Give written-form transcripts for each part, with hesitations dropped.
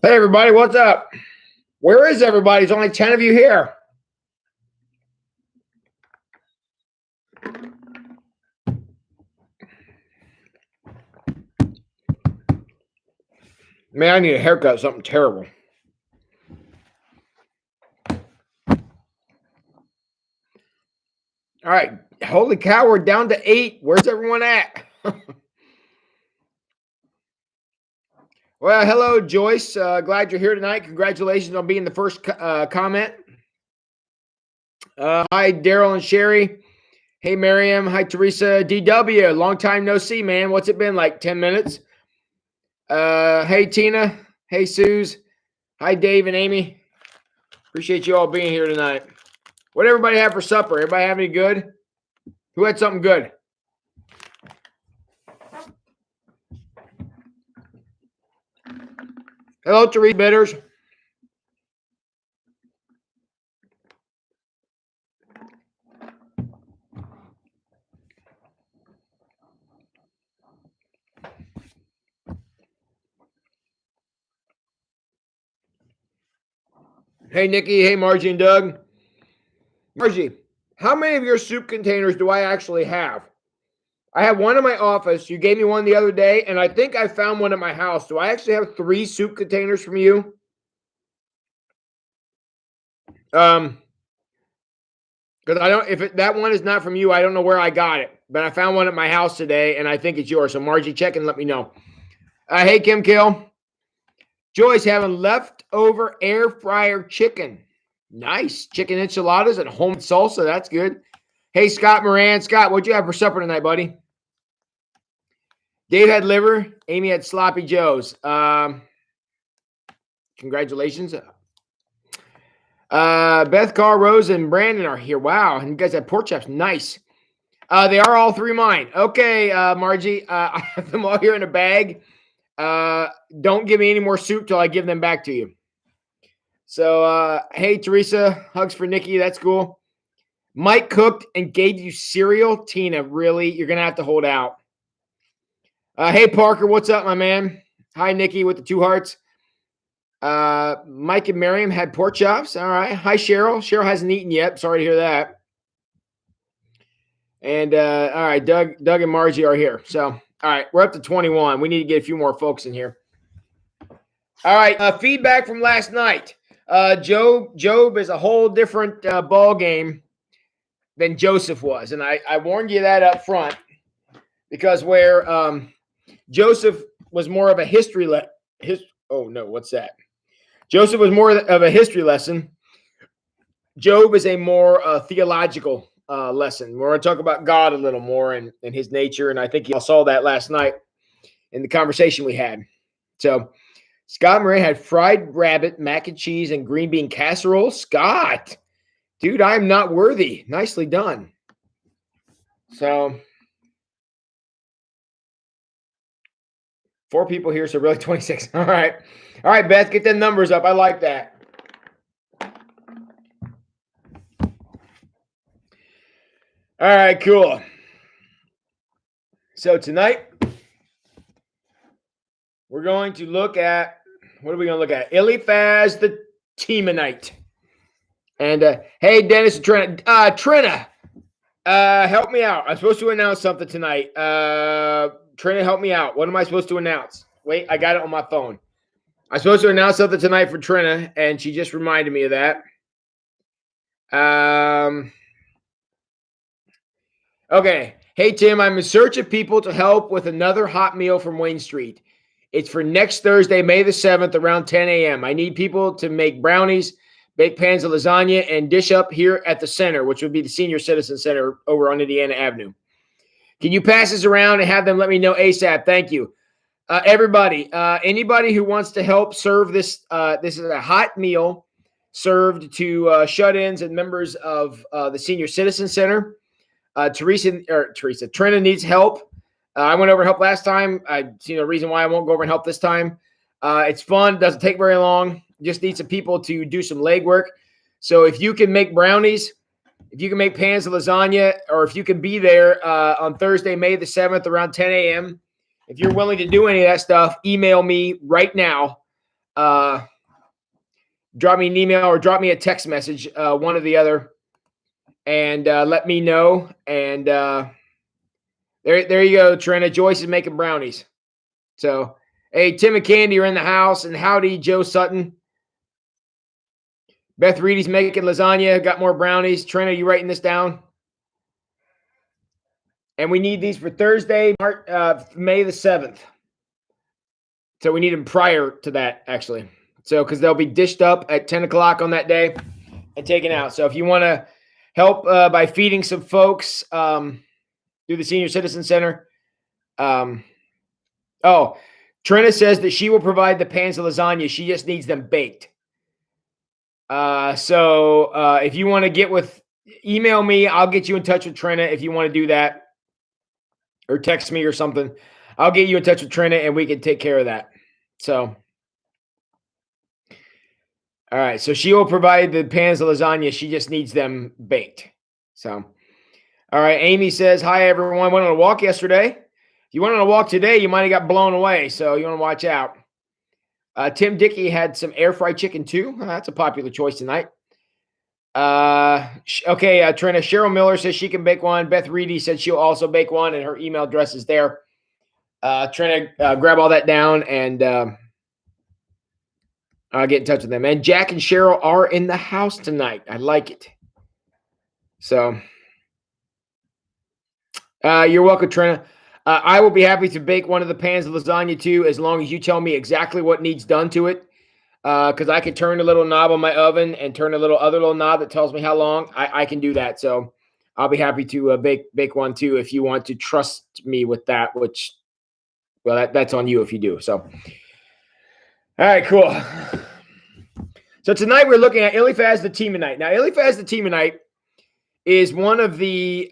Hey, everybody, what's up? Where is everybody? There's only 10 of you here. Man, I need a haircut, something terrible. All right. Holy cow, we're down to 8. Where's everyone at? Well, hello, Joyce. Glad you're here tonight. Congratulations on being the first comment. Hi, Daryl and Sherry. Hey, Miriam. Hi, Teresa. DW. Long time no see, man. What's it been, like 10 minutes? Hey, Tina. Hey, Suze. Hi, Dave and Amy. Appreciate you all being here tonight. What did everybody have for supper? Everybody have any good? Who had something good? Hello, Teresa Bitters. Hey, Nikki. Hey, Margie and Doug. Margie, how many of your soup containers do I actually have? I have one in my office. You gave me one the other day, and I think I found one at my house. Do I actually have 3 soup containers from you? Because I don't. If that one is not from you, I don't know where I got it. But I found one at my house today, and I think it's yours. So Margie, check and let me know. Hey, Kim Kill. Joyce having leftover air fryer chicken. Nice chicken enchiladas and homemade salsa. That's good. Hey, Scott Moran. Scott, what'd you have for supper tonight, buddy? Dave had liver. Amy had sloppy joes. Congratulations. Beth, Carl, Rose, and Brandon are here. Wow. And you guys have pork chops. Nice. They are all 3 mine. Okay, Margie. I have them all here in a bag. Don't give me any more soup till I give them back to you. So, hey, Teresa. Hugs for Nikki. That's cool. Mike cooked and gave you cereal. Tina, really? You're going to have to hold out. Hey, Parker. What's up, my man? Hi, Nikki with the 2 hearts. Mike and Miriam had pork chops. All right. Hi, Cheryl. Cheryl hasn't eaten yet. Sorry to hear that. And all right, Doug and Margie are here. So, all right, we're up to 21. We need to get a few more folks in here. All right, feedback from last night. Job is a whole different ball game than Joseph was, and I warned you that up front because where Joseph was more of a history Joseph was more of a history lesson. Job is a more theological lesson. We're going to talk about God a little more and his nature, and I think y'all saw that last night in the conversation we had. So Scott Murray had fried rabbit, mac and cheese, and green bean casserole. Scott, dude, I'm not worthy. Nicely done. So 4 people here, so really 26. All right, Beth, get them numbers up. I like that. All right, cool. So tonight, we're going to look at, what are we going to look at? Eliphaz the Temanite. And hey, Dennis and Trina. Trina, help me out. I'm supposed to announce something tonight. Trina, help me out. What am I supposed to announce? Wait, I got it on my phone. I'm supposed to announce something tonight for Trina, and she just reminded me of that. Okay. Hey, Tim, I'm in search of people to help with another hot meal from Wayne Street. It's for next Thursday, May the 7th, around 10 a.m. I need people to make brownies, bake pans of lasagna, and dish up here at the center, which would be the Senior Citizen Center over on Indiana Avenue. Can you pass this around and have them let me know ASAP? Thank you. Everybody, anybody who wants to help serve this, this is a hot meal served to shut-ins and members of the Senior Citizen Center. Trina needs help. I went over and helped last time. I see no reason why I won't go over and help this time. It's fun. Doesn't take very long. Just need some people to do some legwork. So if you can make brownies, if you can make pans of lasagna, or if you can be there on Thursday, May the 7th, around 10 a.m., if you're willing to do any of that stuff, email me right now. drop me an email or drop me a text message, one or the other, and let me know. And there you go, Trina. Joyce is making brownies. So, hey, Tim and Candy are in the house, and howdy, Joe Sutton. Beth Reedy's making lasagna. Got more brownies. Trina, you writing this down? And we need these for Thursday, May the 7th. So we need them prior to that, actually. So because they'll be dished up at 10 o'clock on that day and taken out. So if you want to help by feeding some folks through the Senior Citizen Center. Trina says that she will provide the pans of lasagna. She just needs them baked. So if you want to email me, I'll get you in touch with Trina if you want to do that. Or text me or something. I'll get you in touch with Trina and we can take care of that. So, all right. So she will provide the pans of lasagna. She just needs them baked. So, all right. Amy says, hi, everyone. Went on a walk yesterday. If you went on a walk today, you might have got blown away. So you want to watch out. Tim Dickey had some air fried chicken too. That's a popular choice tonight. Okay, Trina. Cheryl Miller says she can bake one. Beth Reedy said she'll also bake one, and her email address is there. Trina, grab all that down, and I'll get in touch with them. And Jack and Cheryl are in the house tonight. I like it. So, you're welcome, Trina. I will be happy to bake one of the pans of lasagna too, as long as you tell me exactly what needs done to it. Because I can turn the little knob on my oven and turn a other little knob that tells me how long. I can do that. So I'll be happy to bake one too if you want to trust me with that. Which, well, that's on you if you do. So, all right, cool. So tonight we're looking at Eliphaz the Temanite. Now, Eliphaz the Temanite is one of the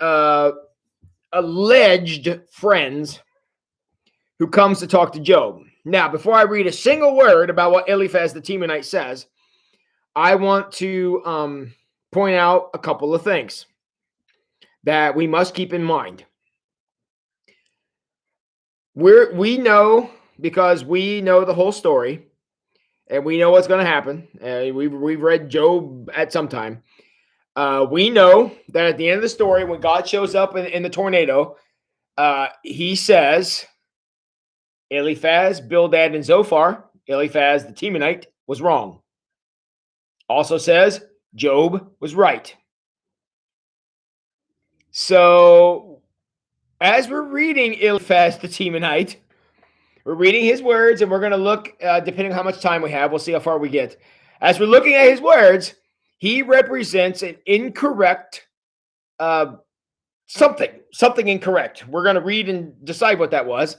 alleged friends who comes to talk to Job. Now, before I read a single word about what Eliphaz the Temanite says, I want to point out a couple of things that we must keep in mind. We know, because we know the whole story, and we know what's going to happen. We've read Job at some time. We know that at the end of the story, when God shows up in the tornado, he says, Eliphaz, Bildad, and Zophar, Eliphaz the Temanite, was wrong. Also says Job was right. So, as we're reading Eliphaz the Temanite, we're reading his words, and we're going to look, depending on how much time we have, we'll see how far we get. As we're looking at his words, he represents an incorrect something incorrect. We're going to read and decide what that was.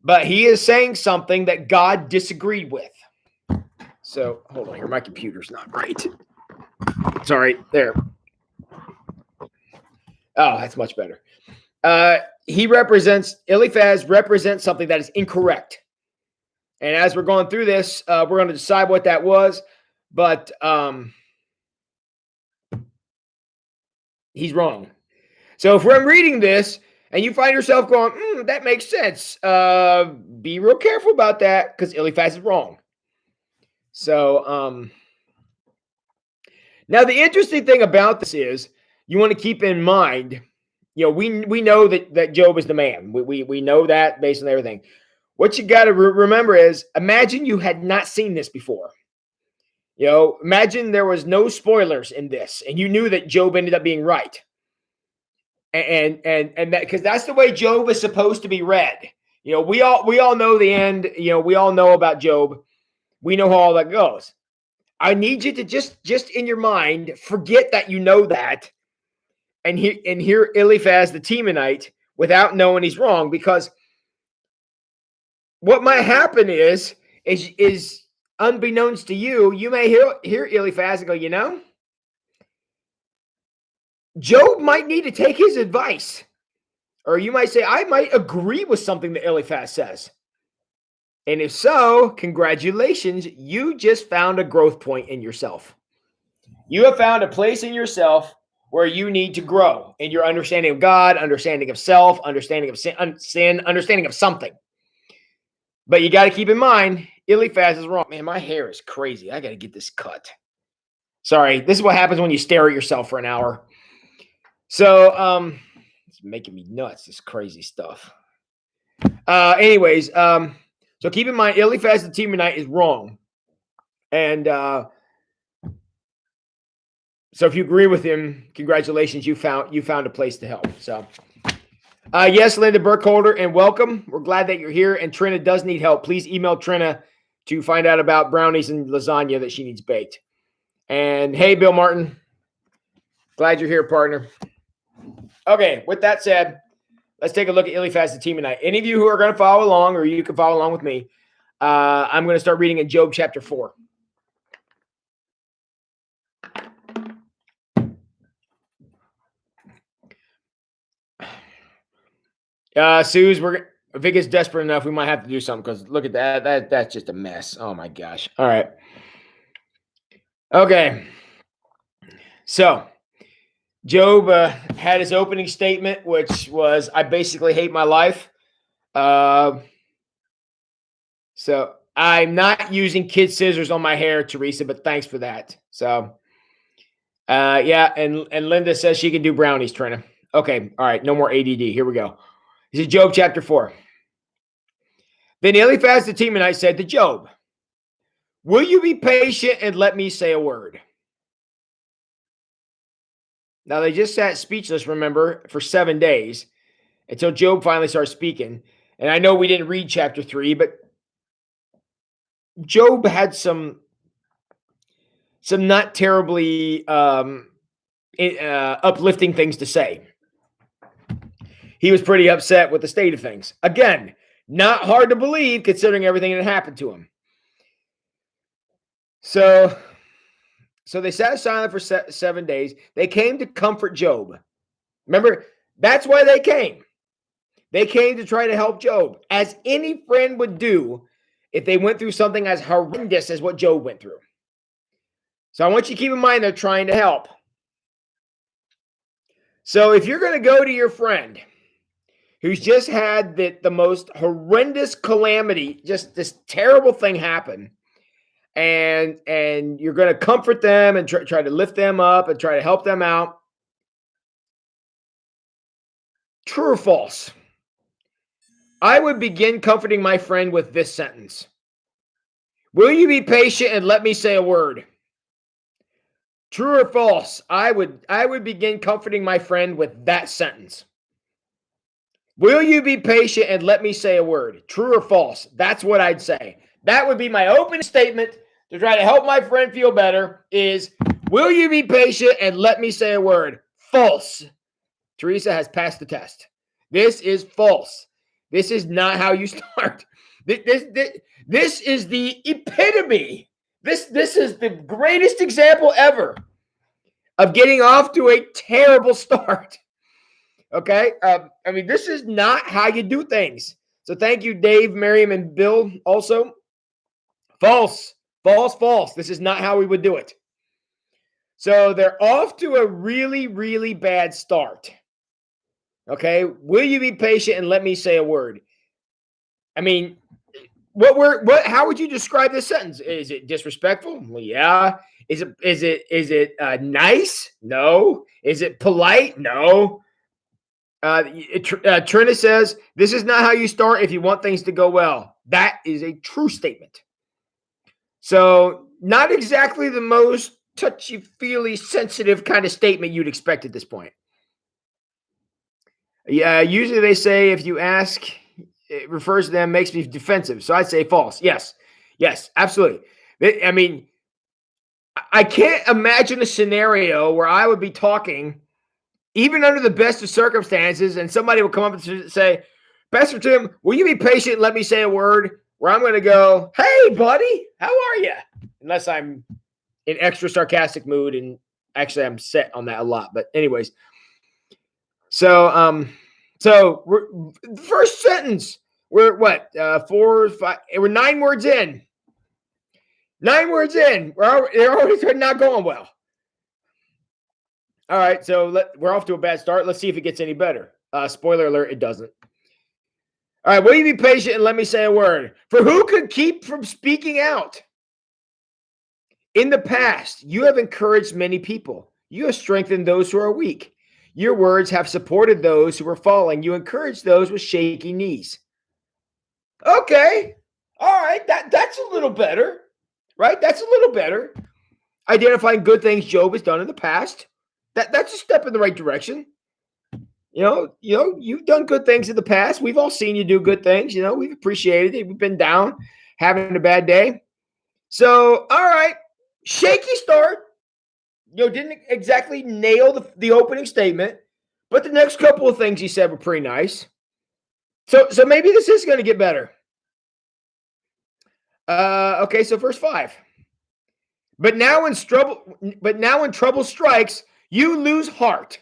But he is saying something that God disagreed with. So, hold on here. My computer's not right. Sorry. There. Oh, that's much better. Eliphaz represents something that is incorrect. And as we're going through this, we're going to decide what that was. But he's wrong. So if we're reading this, and you find yourself going, that makes sense. Be real careful about that, because Eliphaz is wrong. So, now the interesting thing about this is you want to keep in mind, we know that Job is the man. We know that based on everything. What you got to remember is, imagine you had not seen this before. Imagine there was no spoilers in this, and you knew that Job ended up being right. And that, because that's the way Job is supposed to be read. We all know the end. We all know about Job. We know how all that goes. I need you to just in your mind forget that you know that, and hear Eliphaz the Temanite without knowing he's wrong, because what might happen is unbeknownst to you, you may hear Eliphaz and go, Job might need to take his advice. Or you might say, I might agree with something that Eliphaz says. And if so, congratulations, you just found a growth point in yourself. You have found a place in yourself where you need to grow in your understanding of God, understanding of self, understanding of sin, understanding of something. But you got to keep in mind, Eliphaz is wrong. Man, my hair is crazy. I got to get this cut. Sorry. This is what happens when you stare at yourself for an hour. So, it's making me nuts, this crazy stuff. Anyways, so keep in mind, Eliphaz the Temanite is wrong. And so if you agree with him, congratulations, you found a place to help. So yes, Linda Burkholder, and welcome. We're glad that you're here. And Trina does need help. Please email Trina to find out about brownies and lasagna that she needs baked. And hey, Bill Martin, glad you're here, partner. Okay, with that said, let's take a look at Eliphaz the Temanite. Any of you who are going to follow along, or you can follow along with me, I'm going to start reading in Job chapter 4. Suze, if it gets desperate enough, we might have to do something, because look at that. That's just a mess. Oh my gosh. All right. Okay. So Job had his opening statement, which was, I basically hate my life. So I'm not using kid scissors on my hair, Teresa, but thanks for that. So yeah, and Linda says she can do brownies, Trina. Okay. All right. No more ADD. Here we go. This is Job chapter 4. Then Eliphaz the Temanite said to Job, will you be patient and let me say a word? Now, they just sat speechless, remember, for 7 days until Job finally starts speaking. And I know we didn't read chapter 3, but Job had some not terribly uplifting things to say. He was pretty upset with the state of things. Again, not hard to believe considering everything that happened to him. So they sat silent for 7 days. They came to comfort Job. Remember, that's why they came. They came to try to help Job, as any friend would do if they went through something as horrendous as what Job went through. So I want you to keep in mind they're trying to help. So if you're going to go to your friend who's just had the most horrendous calamity, just this terrible thing happen, and you're going to comfort them and try to lift them up and try to help them out, true or false? I would begin comforting my friend with this sentence. Will you be patient and let me say a word? True or false? I would begin comforting my friend with that sentence. Will you be patient and let me say a word? True or false? That's what I'd say. That would be my opening statement to try to help my friend feel better is, will you be patient and let me say a word? False. Teresa has passed the test. This is false. This is not how you start. This is the epitome. This is the greatest example ever of getting off to a terrible start. Okay? I mean, this is not how you do things. So thank you, Dave, Miriam, and Bill also. False. False, false. This is not how we would do it. So they're off to a really, really bad start. Okay? Will you be patient and let me say a word? I mean, how would you describe this sentence? Is it disrespectful? Well, yeah. Is it nice? No. Is it polite? No. Trina says, this is not how you start if you want things to go well. That is a true statement. So not exactly the most touchy-feely, sensitive kind of statement you'd expect at this point. Yeah, usually they say if you ask, it refers to them, makes me defensive. So I'd say false. Yes, absolutely. I mean, I can't imagine a scenario where I would be talking, even under the best of circumstances, and somebody would come up and say, Pastor Tim, will you be patient and let me say a word? Where I'm going to go, hey, buddy, how are you? Unless I'm in extra sarcastic mood, and actually I'm set on that a lot. But anyways, so the first sentence, we're what, 4, 5, we're 9 words in. 9 words in. They're already not going well. All right, so we're off to a bad start. Let's see if it gets any better. Spoiler alert, it doesn't. All right, will you be patient and let me say a word? For who could keep from speaking out? In the past, you have encouraged many people. You have strengthened those who are weak. Your words have supported those who are falling. You encourage those with shaky knees. Okay. All right. That's a little better. Right? That's a little better. Identifying good things Job has done in the past. That's a step in the right direction. You've done good things in the past. We've all seen you do good things. We've appreciated it. We've been down, having a bad day. So, all right, shaky start. Didn't exactly nail the opening statement, but the next couple of things he said were pretty nice. So maybe this is going to get better. Okay, so verse 5. But now when trouble strikes, you lose heart.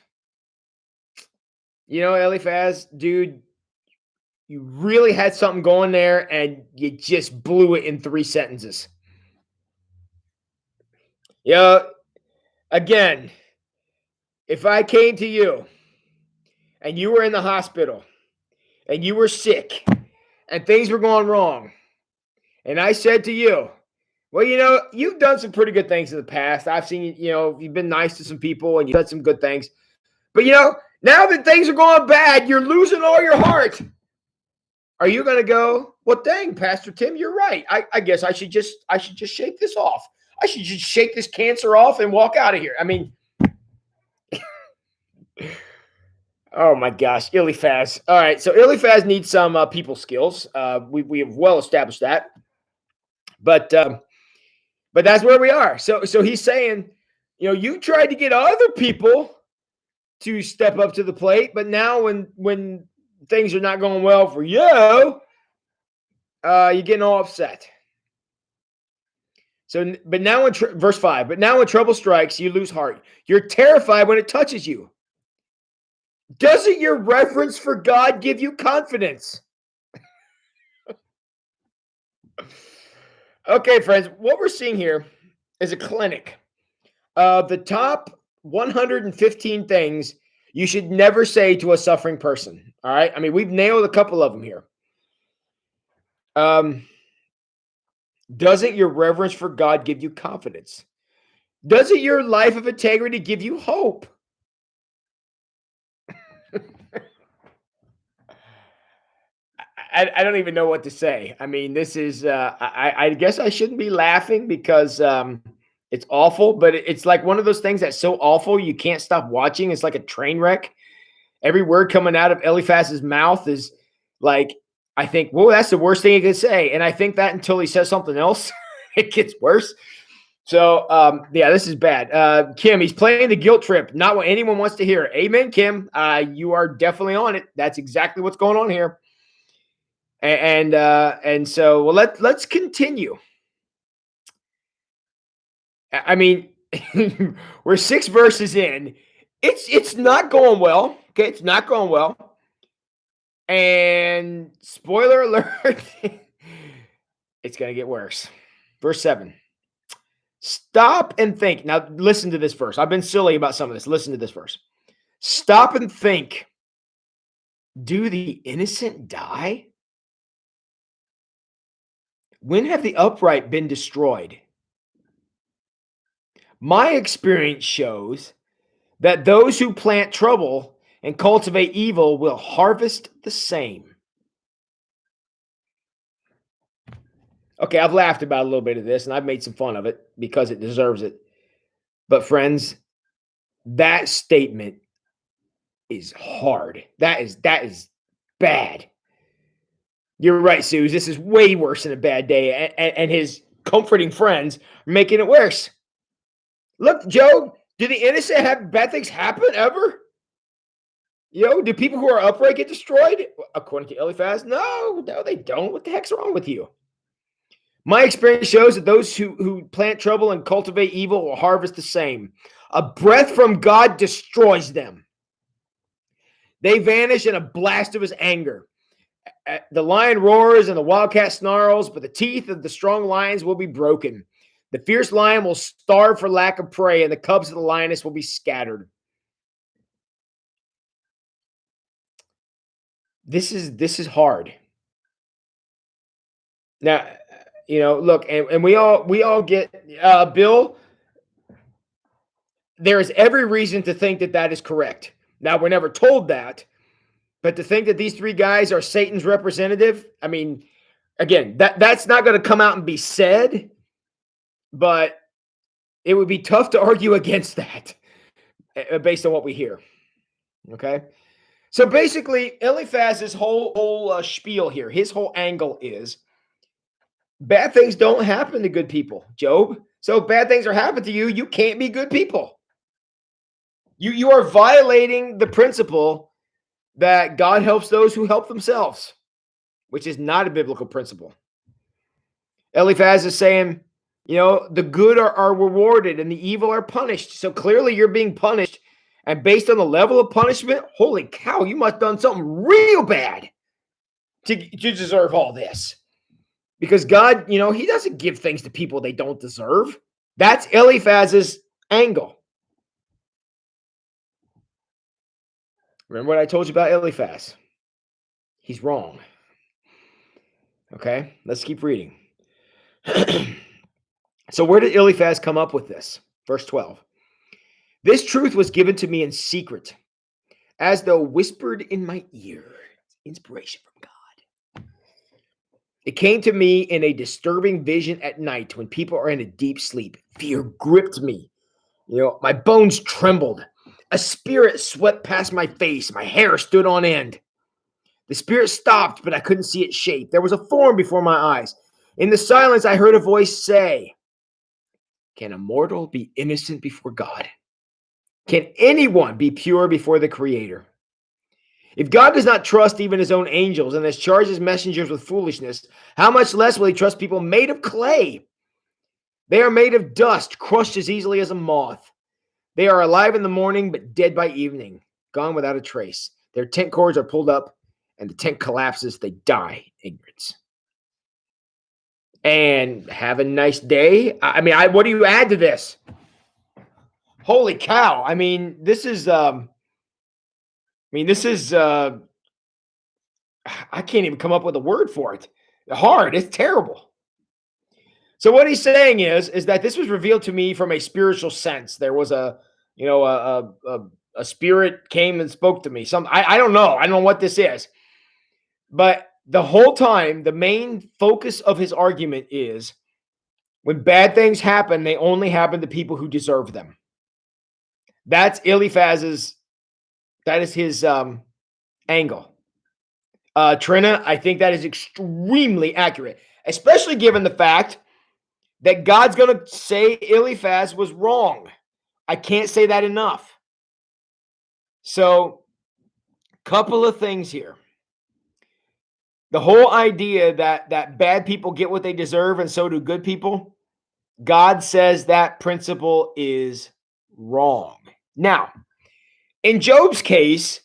Eliphaz, dude, you really had something going there and you just blew it in 3 sentences. Again, if I came to you and you were in the hospital and you were sick and things were going wrong, and I said to you, well, you've done some pretty good things in the past. I've seen, you've been nice to some people and you've done some good things. But, now that things are going bad, you're losing all your heart. Are you going to go, well, dang, Pastor Tim, you're right. I guess I should just shake this off. I should just shake this cancer off and walk out of here. I mean, oh my gosh, Eliphaz. All right, so Eliphaz needs some people skills. We have well established that. But that's where we are. So he's saying, you tried to get other people to step up to the plate, but now when things are not going well for you, you're getting all upset. So, but now verse 5, but now when trouble strikes, you lose heart. You're terrified when it touches you. Doesn't your reverence for God give you confidence? Okay, friends, what we're seeing here is a clinic of the top 115 things you should never say to a suffering person. All right. I mean, we've nailed a couple of them here. Doesn't your reverence for God give you confidence? Doesn't your life of integrity give you hope? I don't even know what to say. I mean, this is, I guess I shouldn't be laughing because it's awful, but it's like one of those things that's so awful you can't stop watching. It's like a train wreck. Every word coming out of Eliphaz's mouth is like, I think, well, that's the worst thing he could say. And I think that until he says something else, it gets worse. So, yeah, this is bad. Kim, he's playing the guilt trip, not what anyone wants to hear. Amen, Kim. You are definitely on it. That's exactly what's going on here. And so, well, let's continue. I mean, we're 6 verses in. It's not going well. Okay, it's not going well. And spoiler alert, it's going to get worse. Verse 7. Stop and think. Now, listen to this verse. I've been silly about some of this. Listen to this verse. Stop and think. Do the innocent die? When have the upright been destroyed? My experience shows that those who plant trouble and cultivate evil will harvest the same. Okay, I've laughed about a little bit of this, and I've made some fun of it because it deserves it. But friends, that statement is hard. That is bad. You're right, Suze. This is way worse than a bad day, and his comforting friends are making it worse. Look, Job, do the innocent have bad things happen ever? Do people who are upright get destroyed? According to Eliphaz, no, they don't. What the heck's wrong with you? My experience shows that those who plant trouble and cultivate evil will harvest the same. A breath from God destroys them. They vanish in a blast of his anger. The lion roars and the wildcat snarls, but the teeth of the strong lions will be broken. The fierce lion will starve for lack of prey, and the cubs of the lioness will be scattered. This is hard. Now, look, and we all get Bill. There is every reason to think that that is correct. Now, we're never told that, but to think that these three guys are Satan's representative, I mean, again, that's not going to come out and be said, but it would be tough to argue against that based on what we hear. Okay. So basically, Eliphaz's whole spiel here, his whole angle is bad things don't happen to good people, Job. So if bad things are happening to you, you can't be good people. You are violating the principle that God helps those who help themselves, which is not a biblical principle. Eliphaz is saying, the good are rewarded and the evil are punished. So clearly you're being punished. And based on the level of punishment, holy cow, you must have done something real bad to deserve all this. Because God, he doesn't give things to people they don't deserve. That's Eliphaz's angle. Remember what I told you about Eliphaz? He's wrong. Okay, let's keep reading. So where did Eliphaz come up with this? Verse 12. This truth was given to me in secret, as though whispered in my ear. Inspiration from God. It came to me in a disturbing vision at night when people are in a deep sleep. Fear gripped me. My bones trembled. A spirit swept past my face. My hair stood on end. The spirit stopped, but I couldn't see its shape. There was a form before my eyes. In the silence, I heard a voice say, "Can a mortal be innocent before God? Can anyone be pure before the Creator? If God does not trust even his own angels and has charged his messengers with foolishness, how much less will he trust people made of clay? They are made of dust, crushed as easily as a moth. They are alive in the morning, but dead by evening, gone without a trace. Their tent cords are pulled up, and the tent collapses. They die in ignorance." And have a nice day. I mean, what do you add to this? Holy cow. I mean, this is, I can't even come up with a word for it. Hard. It's terrible. So what he's saying is that this was revealed to me from a spiritual sense. There was a spirit came and spoke to me. I don't know. I don't know what this is. But the whole time, the main focus of his argument is when bad things happen, they only happen to people who deserve them. That's Eliphaz's, that is his angle. Trina, I think that is extremely accurate, especially given the fact that God's going to say Eliphaz was wrong. I can't say that enough. So, couple of things here. The whole idea that bad people get what they deserve and so do good people, God says that principle is wrong. Now, in Job's case,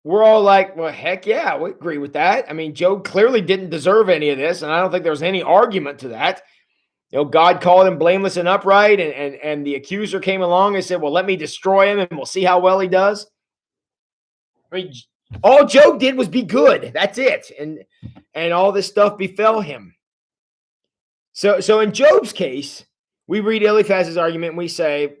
we're all like, well, heck yeah, we agree with that. I mean, Job clearly didn't deserve any of this, and I don't think there was any argument to that. God called him blameless and upright, and the accuser came along and said, well, let me destroy him, and we'll see how well he does. I mean, all Job did was be good. That's it. And all this stuff befell him. So in Job's case, we read Eliphaz's argument and we say,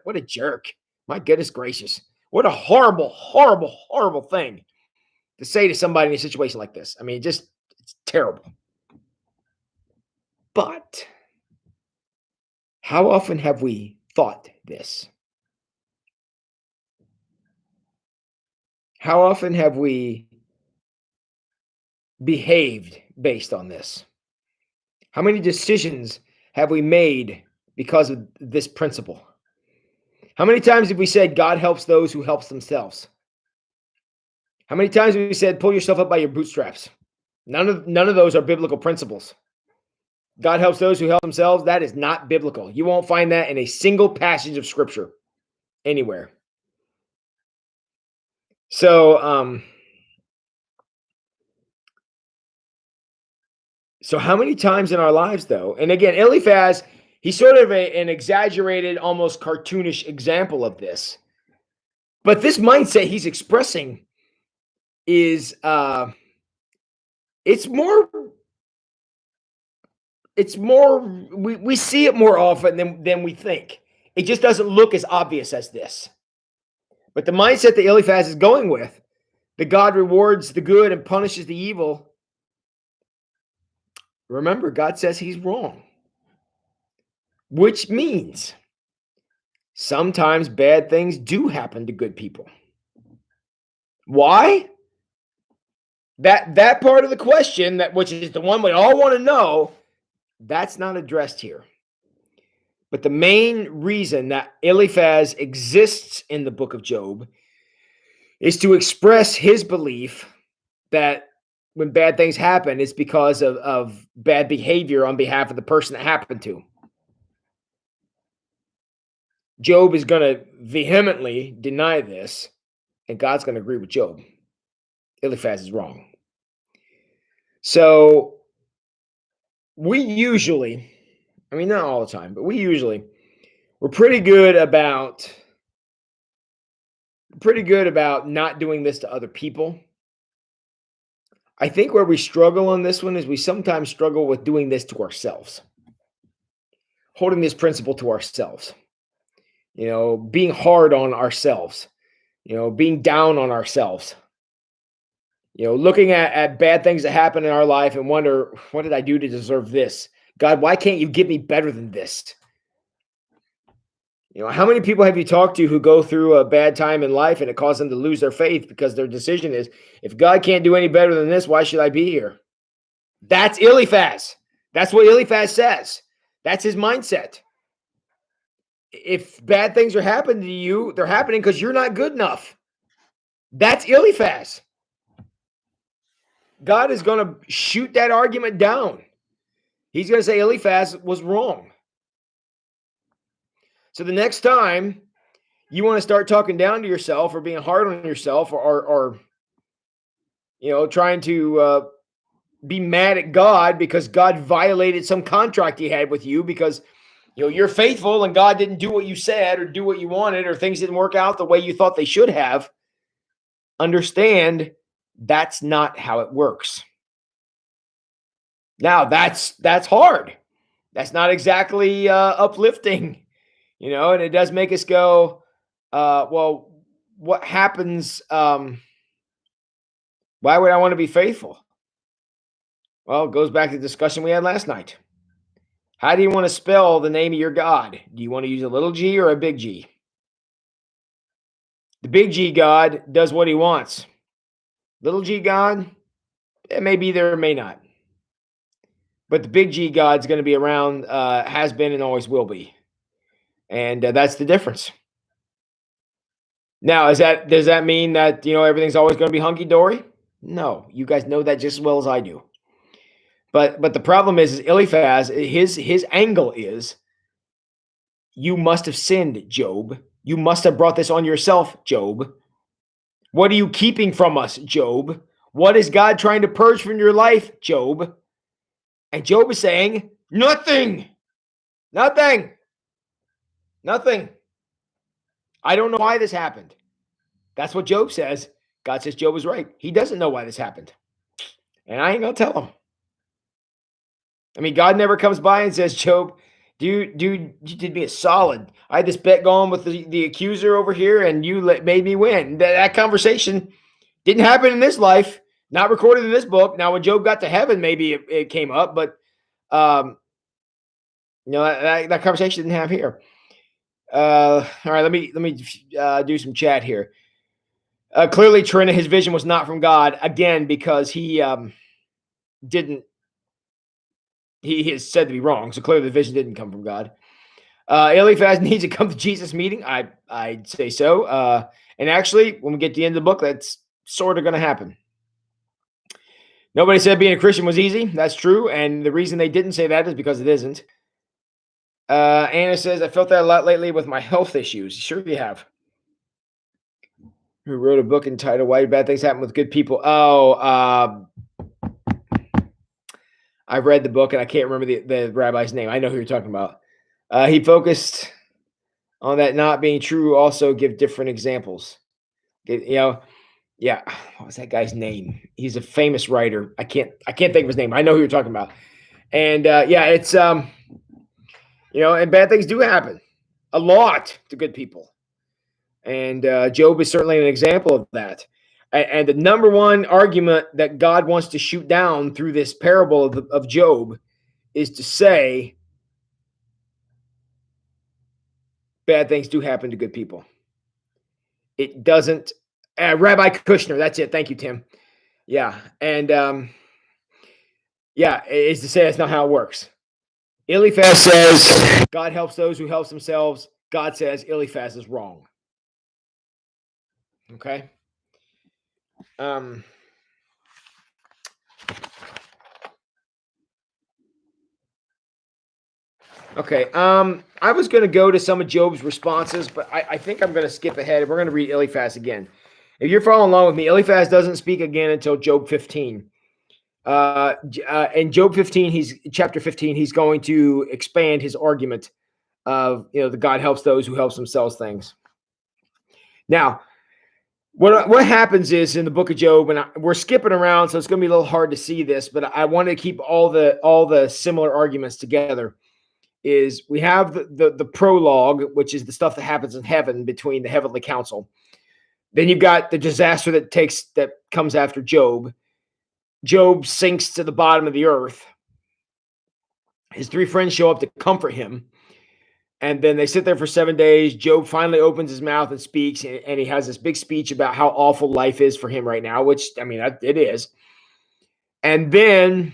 what a jerk. My goodness gracious. What a horrible, horrible, horrible thing to say to somebody in a situation like this. I mean, it's terrible. But how often have we thought this? How often have we behaved based on this? How many decisions have we made because of this principle? How many times have we said God helps those who help themselves? How many times have we said pull yourself up by your bootstraps? None of those are biblical principles. God helps those who help themselves. That is not biblical. You won't find that in a single passage of scripture anywhere. So how many times in our lives, though? And again, Eliphaz, he's sort of an exaggerated, almost cartoonish example of this. But this mindset he's expressing is, it's more it's more, we see it more often than we think. It just doesn't look as obvious as this. But the mindset that Eliphaz is going with, that God rewards the good and punishes the evil, remember, God says he's wrong. Which means sometimes bad things do happen to good people. Why? That part of the question, that which is the one we all want to know, that's not addressed here. But the main reason that Eliphaz exists in the book of Job is to express his belief that when bad things happen, it's because of bad behavior on behalf of the person that happened to. Job is going to vehemently deny this, and God's going to agree with Job. Eliphaz is wrong. So we usually, I mean, not all the time, but we're pretty good about not doing this to other people. I think where we struggle on this one is we sometimes struggle with doing this to ourselves, holding this principle to ourselves, being hard on ourselves, being down on ourselves, looking at bad things that happen in our life and wonder, what did I do to deserve this? God, why can't you give me better than this? How many people have you talked to who go through a bad time in life and it causes them to lose their faith because their decision is, if God can't do any better than this, why should I be here? That's Eliphaz. That's what Eliphaz says. That's his mindset. If bad things are happening to you, they're happening because you're not good enough. That's Eliphaz. God is going to shoot that argument down. He's going to say Eliphaz was wrong. So the next time you want to start talking down to yourself or being hard on yourself or trying to be mad at God because God violated some contract he had with you because you're faithful and God didn't do what you said or do what you wanted or things didn't work out the way you thought they should have, understand that's not how it works. Now that's hard. That's not exactly uplifting, and it does make us go, well, what happens? Why would I want to be faithful? Well, it goes back to the discussion we had last night. How do you want to spell the name of your God? Do you want to use a little g or a big G? The big G God does what he wants. Little g God, it may be there, it may not. But the big G God's going to be around, has been and always will be. And that's the difference. Now, does that mean that, everything's always going to be hunky-dory? No, you guys know that just as well as I do. But the problem is Eliphaz, his angle is, you must have sinned, Job. You must have brought this on yourself, Job. What are you keeping from us, Job? What is God trying to purge from your life, Job? And Job is saying, nothing. Nothing. Nothing. I don't know why this happened. That's what Job says. God says Job is right. He doesn't know why this happened. And I ain't going to tell him. I mean, God never comes by and says, Job, dude, you did me a solid. I had this bet going with the accuser over here, and you made me win. That conversation didn't happen in this life, not recorded in this book. Now, when Job got to heaven, maybe it came up, but that conversation didn't have here. All right, let me do some chat here. Clearly, Trina, his vision was not from God, again, because he is said to be wrong. So clearly the vision didn't come from God. Eliphaz needs to come to Jesus meeting. I'd say so. And actually, when we get to the end of the book, that's sort of going to happen. Nobody said being a Christian was easy. That's true. And the reason they didn't say that is because it isn't. Anna says, I felt that a lot lately with my health issues. Sure you have. Who wrote a book entitled Why Do Bad Things Happen with Good People? I read the book and I can't remember the rabbi's name. I know who you're talking about. He focused on that not being true. Also give different examples. Yeah. What was that guy's name? He's a famous writer. I can't think of his name. I know who you're talking about. And yeah, it's and bad things do happen a lot to good people. And Job is certainly an example of that. And the number one argument that God wants to shoot down through this parable of Job is to say bad things do happen to good people. It doesn't. Rabbi Kushner, that's it. Thank you, Tim. Yeah. And yeah, is to say that's not how it works. Eliphaz says God helps those who help themselves. God says Eliphaz is wrong. Okay. Okay. I was going to go to some of Job's responses, but I think I'm going to skip ahead. We're going to read Eliphaz again. If you're following along with me, Eliphaz doesn't speak again until Job 15. In Job 15, chapter 15, he's going to expand his argument of the God helps those who helps themselves things. Now, what happens is in the book of Job, and we're skipping around, so it's going to be a little hard to see this, but I want to keep all the similar arguments together. Is we have the prologue, which is the stuff that happens in heaven between the heavenly council. Then you've got the disaster that comes after Job. Job sinks to the bottom of the earth. His three friends show up to comfort him. And then they sit there for 7 days. Job finally opens his mouth and speaks. And he has this big speech about how awful life is for him right now, which, I mean, it is. And then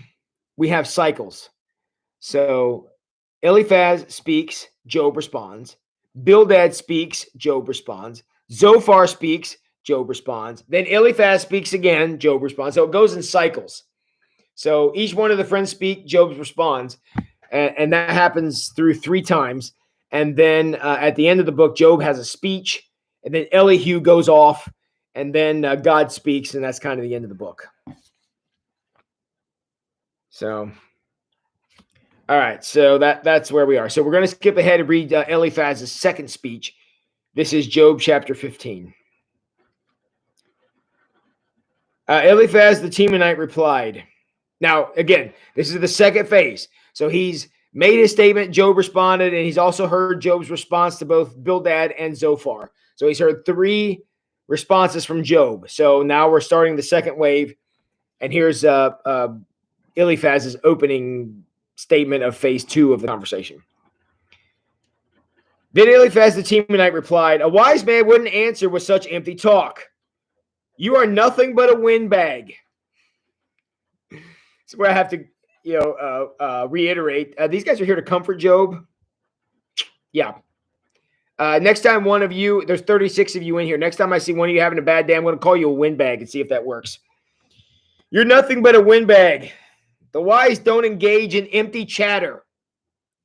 we have cycles. So Eliphaz speaks, Job responds. Bildad speaks, Job responds. Zophar speaks, Job responds. Then Eliphaz speaks again, Job responds. So it goes in cycles. So each one of the friends speak, Job responds. And that happens through 3 times. And then at the end of the book, Job has a speech. And then Elihu goes off. And then God speaks. And that's kind of the end of the book. So, all right. So that's where we are. So we're going to skip ahead and read Eliphaz's second speech. This is Job chapter 15. Eliphaz the Temanite replied. Now, again, this is the second phase. So he's made his statement, Job responded, and he's also heard Job's response to both Bildad and Zophar. So he's heard 3 responses from Job. So now we're starting the second wave. And here's Eliphaz's opening statement of phase 2 of the conversation. Then Eliphaz the Temanite replied, "A wise man wouldn't answer with such empty talk. You are nothing but a windbag." That's where I have to, reiterate. These guys are here to comfort Job. Yeah. Next time one of you, there's 36 of you in here. Next time I see one of you having a bad day, I'm going to call you a windbag and see if that works. You're nothing but a windbag. The wise don't engage in empty chatter.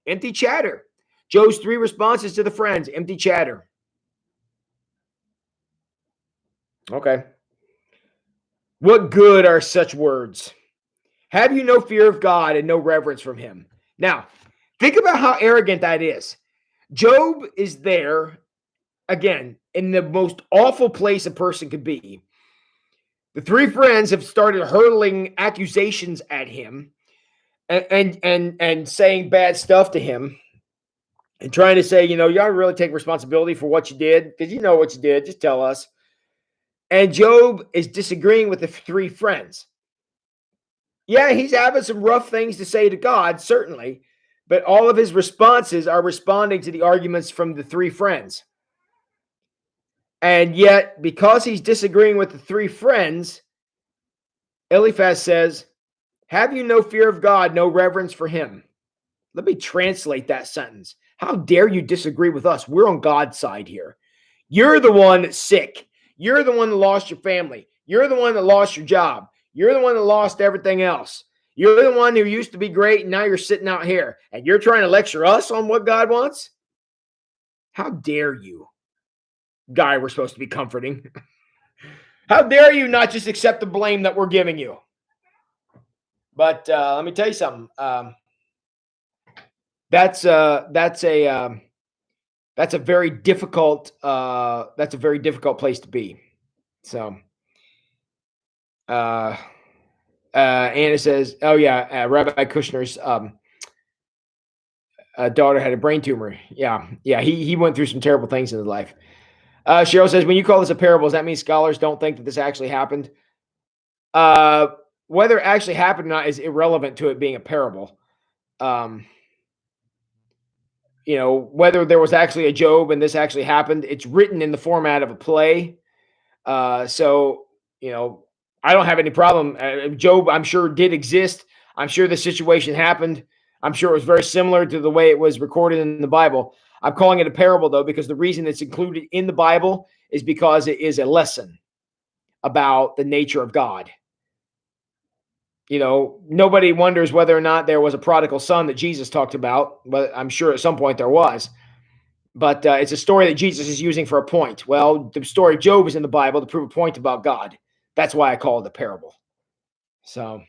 Empty chatter. Job's 3 responses to the friends. Empty chatter. Okay. What good are such words? Have you no fear of God and no reverence from him? Now, think about how arrogant that is. Job is there, again, in the most awful place a person could be. The 3 friends have started hurling accusations at him and saying bad stuff to him and trying to say, y'all really take responsibility for what you did because you know what you did. Just tell us. And Job is disagreeing with the 3 friends. Yeah, he's having some rough things to say to God, certainly, but all of his responses are responding to the arguments from the 3 friends. And yet, because he's disagreeing with the 3 friends, Eliphaz says, have you no fear of God, no reverence for him? Let me translate that sentence. How dare you disagree with us? We're on God's side here. You're the one that's sick. You're the one that lost your family. You're the one that lost your job. You're the one that lost everything else. You're the one who used to be great, and now you're sitting out here, and you're trying to lecture us on what God wants? How dare you, guy we're supposed to be comforting? How dare you not just accept the blame that we're giving you? But let me tell you something. That's a very difficult place to be. So Anna says, "Oh yeah, Rabbi Kushner's daughter had a brain tumor. Yeah, he went through some terrible things in his life." Cheryl says, "When you call this a parable, does that mean scholars don't think that this actually happened?" Uh, Whether it actually happened or not is irrelevant to it being a parable. Um, whether there was actually a Job and this actually happened, it's written in the format of a play. So, I don't have any problem. Job, I'm sure, did exist. I'm sure the situation happened. I'm sure it was very similar to the way it was recorded in the Bible. I'm calling it a parable, though, because the reason it's included in the Bible is because it is a lesson about the nature of God. Nobody wonders whether or not there was a prodigal son that Jesus talked about, but I'm sure at some point there was. But it's a story that Jesus is using for a point. Well, the story of Job is in the Bible to prove a point about God. That's why I call it a parable. So,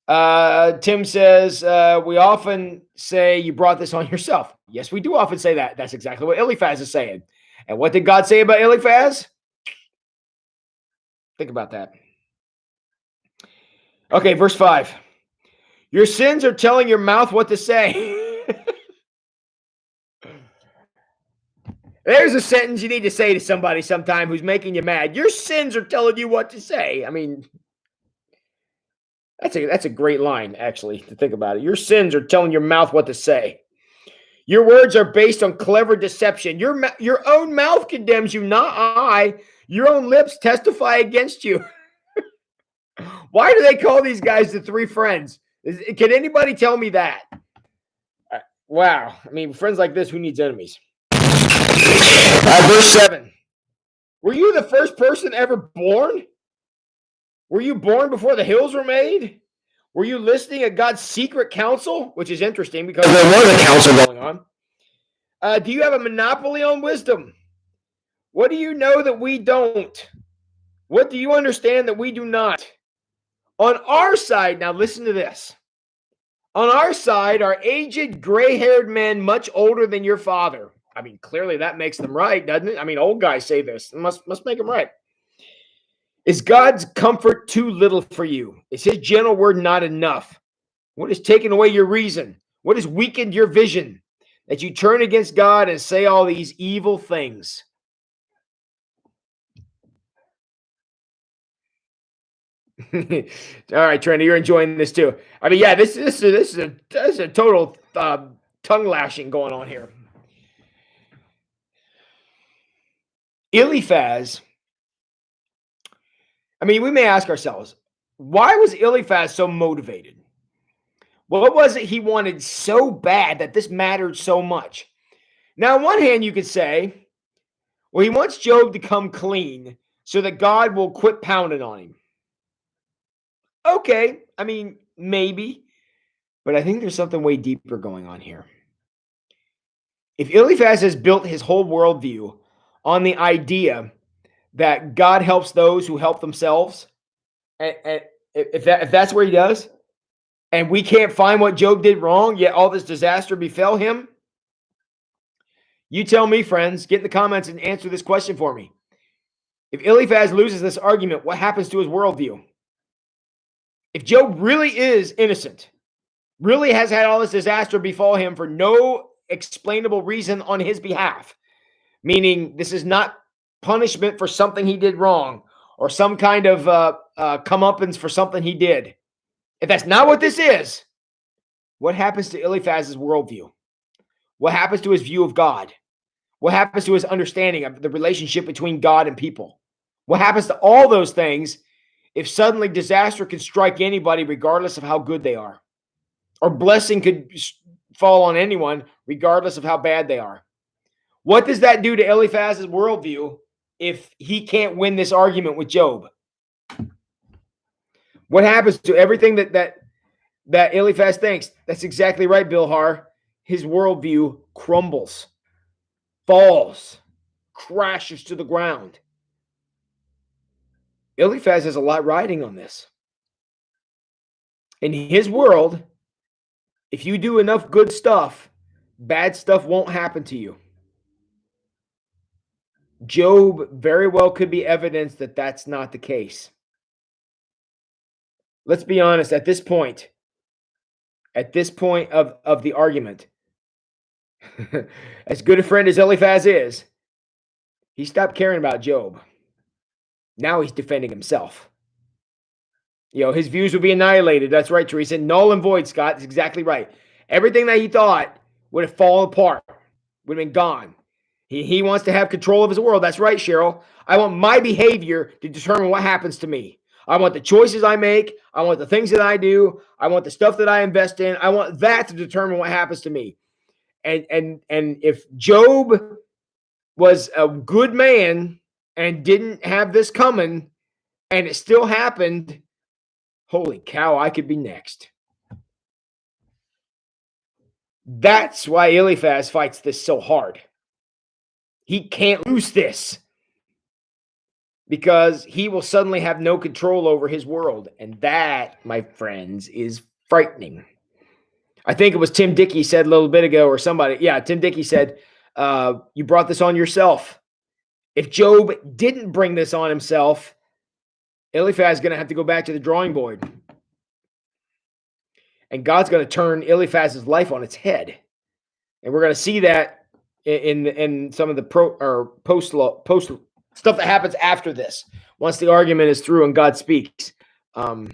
Tim says, we often say you brought this on yourself. Yes, we do often say that. That's exactly what Eliphaz is saying. And what did God say about Eliphaz? Think about that. Okay, verse 5. Your sins are telling your mouth what to say. There's a sentence you need to say to somebody sometime who's making you mad. Your sins are telling you what to say. I mean, that's a great line, actually, to think about it. Your sins are telling your mouth what to say. Your words are based on clever deception. Your own mouth condemns you, not I. Your own lips testify against you. Why do they call these guys the three friends? Can anybody tell me that? Wow. I mean, friends like this, who needs enemies? Verse 7. Were you the first person ever born? Were you born before the hills were made? Were you listening at God's secret counsel? Which is interesting because there was a council going on. Do you have a monopoly on wisdom? What do you know that we don't? What do you understand that we do not? On our side, now listen to this. On our side are aged, gray-haired men much older than your father. I mean, clearly that makes them right, doesn't it? I mean, old guys say this. It must make them right. Is God's comfort too little for you? Is his gentle word not enough? What has taken away your reason? What has weakened your vision? That you turn against God and say all these evil things. All right, Trina, you're enjoying this too. I mean, yeah, this is a total tongue lashing going on here. Eliphaz. I mean, we may ask ourselves, why was Eliphaz so motivated? What was it he wanted so bad that this mattered so much? Now, on one hand, you could say, well, he wants Job to come clean so that God will quit pounding on him. Okay, I mean, maybe, but I think there's something way deeper going on here. If Eliphaz has built his whole worldview on the idea that God helps those who help themselves, and if that's where he does, and we can't find what Job did wrong, yet all this disaster befell him, you tell me, friends, get in the comments and answer this question for me. If Eliphaz loses this argument, what happens to his worldview? If Job really is innocent, really has had all this disaster befall him for no explainable reason on his behalf, meaning this is not punishment for something he did wrong or some kind of comeuppance for something he did. If that's not what this is, what happens to Eliphaz's worldview? What happens to his view of God? What happens to his understanding of the relationship between God and people? What happens to all those things if suddenly disaster can strike anybody regardless of how good they are? Or blessing could fall on anyone regardless of how bad they are? What does that do to Eliphaz's worldview if he can't win this argument with Job? What happens to everything that Eliphaz thinks? That's exactly right, Bill Har. His worldview crumbles, falls, crashes to the ground. Eliphaz has a lot riding on this. In his world, if you do enough good stuff, bad stuff won't happen to you. Job very well could be evidence that that's not the case. let's be honest, at this point of the argument, as good a friend as Eliphaz is, he stopped caring about Job. Now he's defending himself. His views would be annihilated. That's right, Teresa. Null and void, Scott. That's exactly right. Everything that he thought would have fallen apart, would have been gone. He wants to have control of his world. That's right, Cheryl. I want my behavior to determine what happens to me. I want the choices I make. I want the things that I do. I want the stuff that I invest in. I want that to determine what happens to me. And if Job was a good man and didn't have this coming, and it still happened, holy cow, I could be next. That's why Eliphaz fights this so hard. He can't lose this because he will suddenly have no control over his world. And that, my friends, is frightening. I think it was Tim Dickey said a little bit ago, or somebody. Yeah, Tim Dickey said, you brought this on yourself. If Job didn't bring this on himself, Eliphaz is going to have to go back to the drawing board. And God's going to turn Eliphaz's life on its head. And we're going to see that in some of the post stuff that happens after this. Once the argument is through and God speaks, we're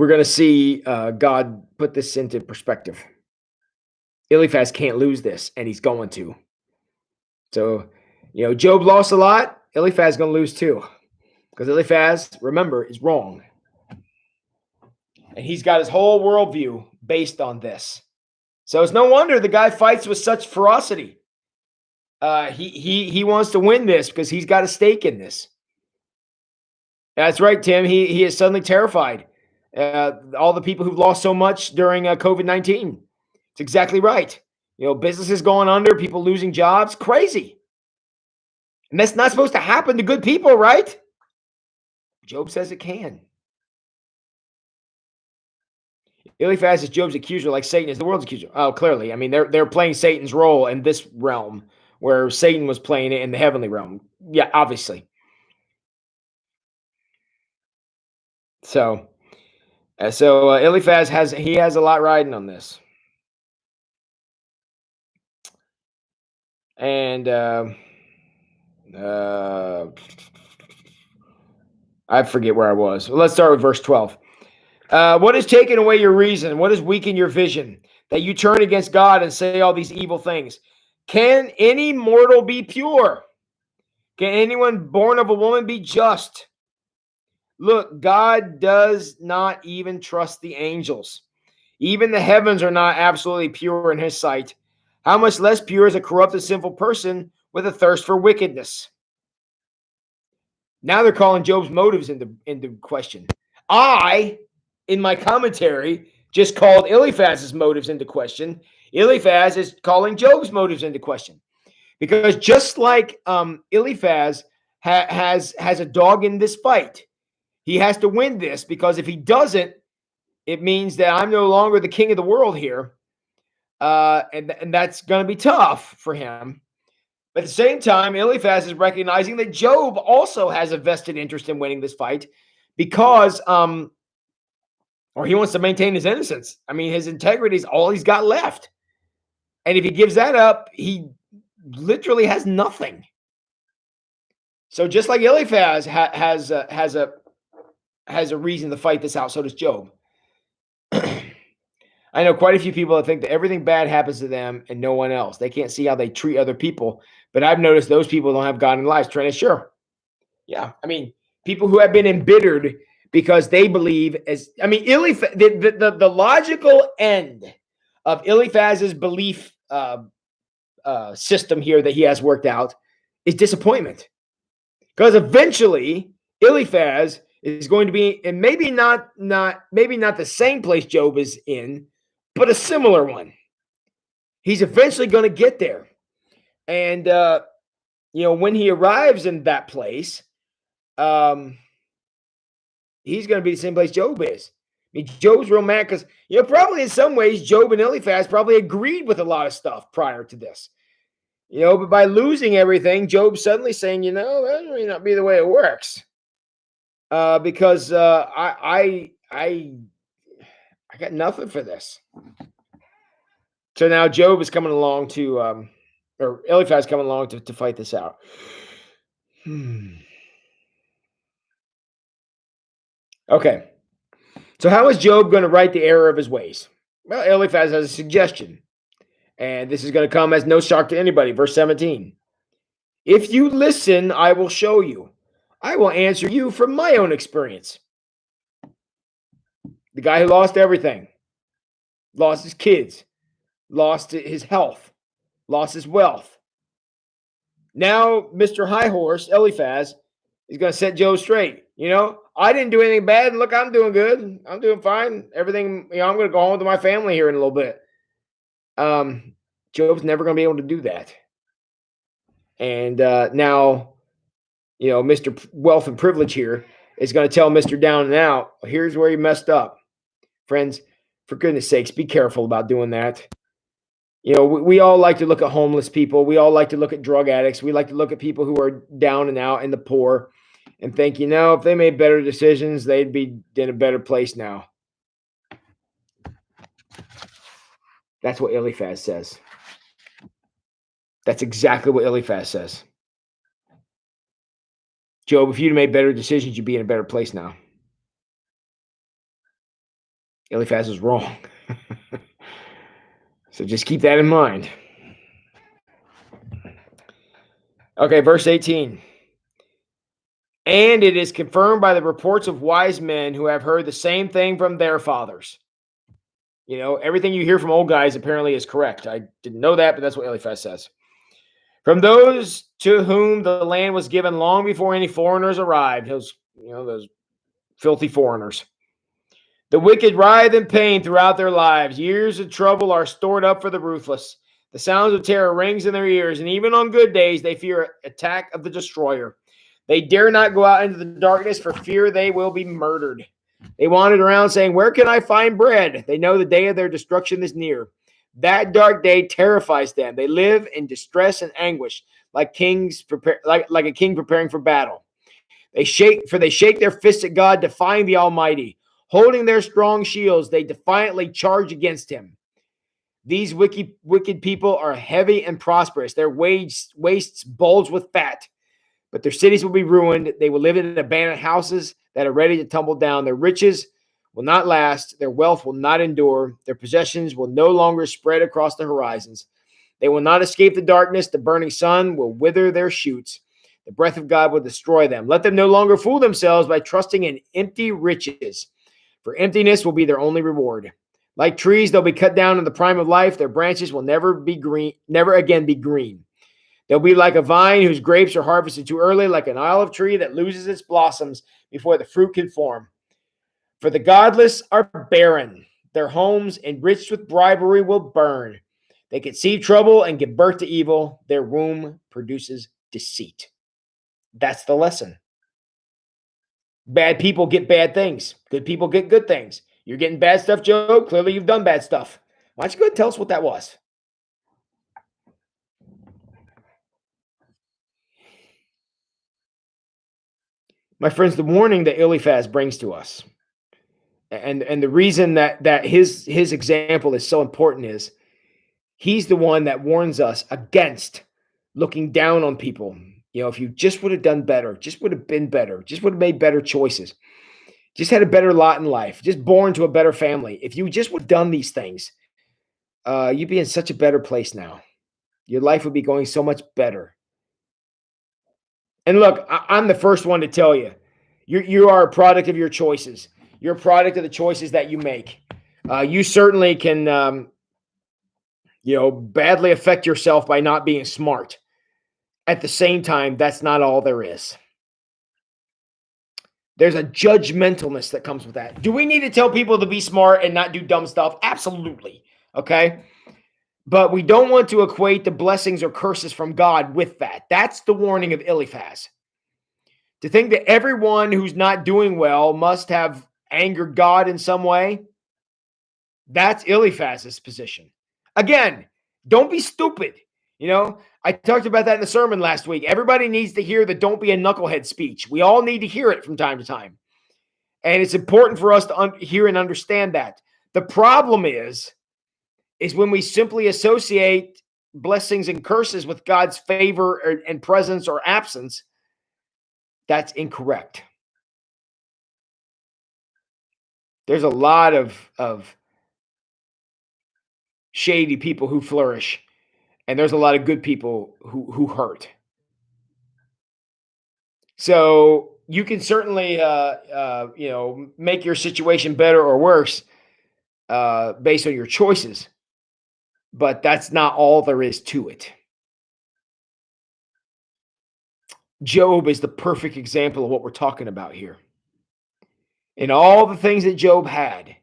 going to see God put this into perspective. Eliphaz can't lose this, and he's going to. So, Job lost a lot. Eliphaz is going to lose too. Because Eliphaz, remember, is wrong. And he's got his whole worldview based on this. So it's no wonder the guy fights with such ferocity. He wants to win this because he's got a stake in this. That's right, Tim. He is suddenly terrified. All the people who've lost so much during COVID-19. It's exactly right. Businesses going under, people losing jobs. Crazy. And that's not supposed to happen to good people, right? Job says it can. Eliphaz is Job's accuser, like Satan is the world's accuser. Oh, clearly. I mean, they're playing Satan's role in this realm where Satan was playing it in the heavenly realm. Yeah, obviously. So Eliphaz has a lot riding on this. And I forget where I was. Well, let's start with verse 12. What has taken away your reason? What has weakened your vision? That you turn against God and say all these evil things. Can any mortal be pure? Can anyone born of a woman be just? Look, God does not even trust the angels. Even the heavens are not absolutely pure in his sight. How much less pure is a corrupted, sinful person with a thirst for wickedness? Now they're calling Job's motives into question. I, in my commentary, just called Eliphaz's motives into question. Eliphaz is calling Job's motives into question. Because just like Eliphaz has a dog in this fight, he has to win this, because if he doesn't, it means that I'm no longer the king of the world here. And that's going to be tough for him. But at the same time, Eliphaz is recognizing that Job also has a vested interest in winning this fight because or he wants to maintain his innocence. I mean, his integrity is all he's got left. And if he gives that up, he literally has nothing. So just like Eliphaz has a reason to fight this out, so does Job. I know quite a few people that think that everything bad happens to them and no one else. They can't see how they treat other people. But I've noticed those people don't have God in lives. Trina, sure. Yeah. I mean, people who have been embittered because they believe Eliphaz, the logical end of Eliphaz's belief system here that he has worked out is disappointment. Because eventually Eliphaz is going to be, and maybe not the same place Job is in, but a similar one. He's eventually going to get there. And, when he arrives in that place, he's going to be the same place Job is. I mean, Job's real mad because, probably in some ways, Job and Eliphaz probably agreed with a lot of stuff prior to this. But by losing everything, Job's suddenly saying, that may not be the way it works. because I got nothing for this. So now Job is coming along to, or Eliphaz coming along to fight this out. Okay. So how is Job going to right the error of his ways? Well, Eliphaz has a suggestion, and this is going to come as no shock to anybody. Verse 17. If you listen, I will show you. I will answer you from my own experience. The guy who lost everything, lost his kids, lost his health, lost his wealth. Now, Mr. High Horse, Eliphaz, is going to set Job straight. I didn't do anything bad, and look, I'm doing good. I'm doing fine. Everything, I'm going to go home to my family here in a little bit. Job's never going to be able to do that. And now, Mr. Wealth and Privilege here is going to tell Mr. Down and Out, here's where you messed up. Friends, for goodness sakes, be careful about doing that. We all like to look at homeless people. We all like to look at drug addicts. We like to look at people who are down and out and the poor and think, if they made better decisions, they'd be in a better place now. That's what Eliphaz says. That's exactly what Eliphaz says. Job, if you'd made better decisions, you'd be in a better place now. Eliphaz is wrong. So just keep that in mind. Okay, verse 18. And it is confirmed by the reports of wise men who have heard the same thing from their fathers. Everything you hear from old guys apparently is correct. I didn't know that, but that's what Eliphaz says. From those to whom the land was given long before any foreigners arrived, those filthy foreigners. The wicked writhe in pain throughout their lives. Years of trouble are stored up for the ruthless. The sounds of terror rings in their ears, and even on good days, they fear attack of the destroyer. They dare not go out into the darkness for fear they will be murdered. They wandered around saying, where can I find bread? They know the day of their destruction is near. That dark day terrifies them. They live in distress and anguish, like a king preparing for battle. They shake their fists at God, defying the Almighty. Holding their strong shields, they defiantly charge against him. These wicked people are heavy and prosperous. Their waists bulge with fat, but their cities will be ruined. They will live in abandoned houses that are ready to tumble down. Their riches will not last. Their wealth will not endure. Their possessions will no longer spread across the horizons. They will not escape the darkness. The burning sun will wither their shoots. The breath of God will destroy them. Let them no longer fool themselves by trusting in empty riches, for emptiness will be their only reward. Like trees, they'll be cut down in the prime of life. Their branches will never again be green. They'll be like a vine whose grapes are harvested too early, like an olive tree that loses its blossoms before the fruit can form. For the godless are barren. Their homes, enriched with bribery, will burn. They conceive trouble and give birth to evil. Their womb produces deceit. That's the lesson. Bad people get bad things. Good people get good things. You're getting bad stuff, Joe. Clearly you've done bad stuff. Why don't you go ahead and tell us what that was? My friends, the warning that Eliphaz brings to us, and the reason that his example is so important is he's the one that warns us against looking down on people. If you just would have done better, just would have been better, just would have made better choices, just had a better lot in life, just born to a better family. If you just would have done these things, you'd be in such a better place now. Your life would be going so much better. And look, I'm the first one to tell you, you are a product of your choices. You're a product of the choices that you make. You certainly can, badly affect yourself by not being smart. At the same time, that's not all there is. There's a judgmentalness that comes with that. Do we need to tell people to be smart and not do dumb stuff? Absolutely. Okay. But we don't want to equate the blessings or curses from God with that. That's the warning of Eliphaz. To think that everyone who's not doing well must have angered God in some way, that's Eliphaz's position. Again, don't be stupid. I talked about that in the sermon last week. Everybody needs to hear the don't be a knucklehead speech. We all need to hear it from time to time. And it's important for us to hear and understand that. The problem is when we simply associate blessings and curses with God's favor and presence or absence. That's incorrect. There's a lot of shady people who flourish, and there's a lot of good people who hurt. So you can certainly, make your situation better or worse based on your choices, but that's not all there is to it. Job is the perfect example of what we're talking about here. In all the things that Job had,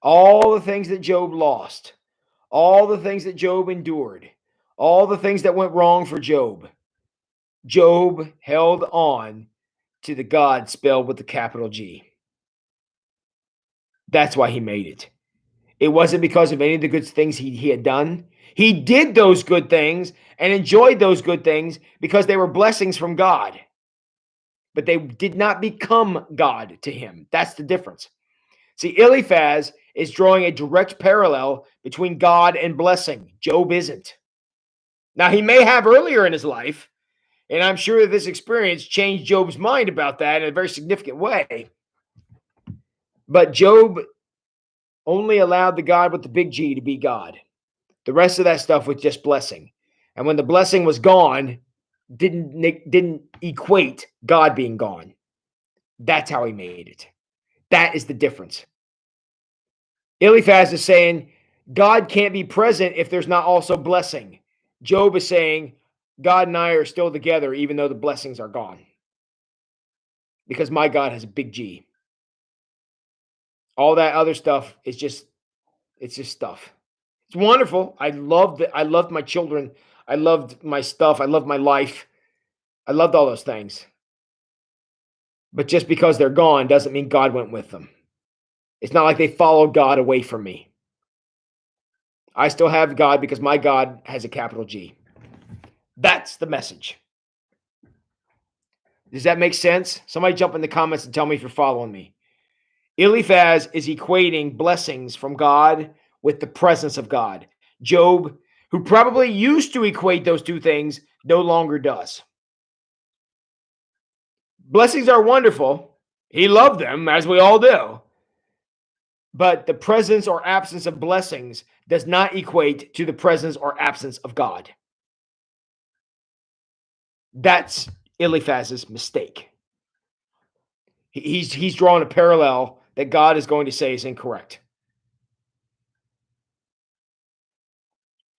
all the things that Job lost, all the things that Job endured, all the things that went wrong for Job, Job held on to the God spelled with the capital G. That's why he made it. It wasn't because of any of the good things he had done. He did those good things and enjoyed those good things because they were blessings from God. But they did not become God to him. That's the difference. See, Eliphaz is drawing a direct parallel between God and blessing. Job isn't. Now, he may have earlier in his life, and I'm sure that this experience changed Job's mind about that in a very significant way. But Job only allowed the God with the big G to be God. The rest of that stuff was just blessing. And when the blessing was gone, didn't equate God being gone. That's how he made it. That is the difference. Eliphaz is saying God can't be present if there's not also blessing. Job is saying God and I are still together even though the blessings are gone. Because my God has a big G. All that other stuff is just stuff. It's wonderful. I loved it. I loved my children. I loved my stuff. I loved my life. I loved all those things. But just because they're gone doesn't mean God went with them. It's not like they followed God away from me. I still have God because my God has a capital G. That's the message. Does that make sense? Somebody jump in the comments and tell me if you're following me. Eliphaz is equating blessings from God with the presence of God. Job, who probably used to equate those two things, no longer does. Blessings are wonderful. He loved them, as we all do. But the presence or absence of blessings does not equate to the presence or absence of God. That's Eliphaz's mistake. He's drawing a parallel that God is going to say is incorrect.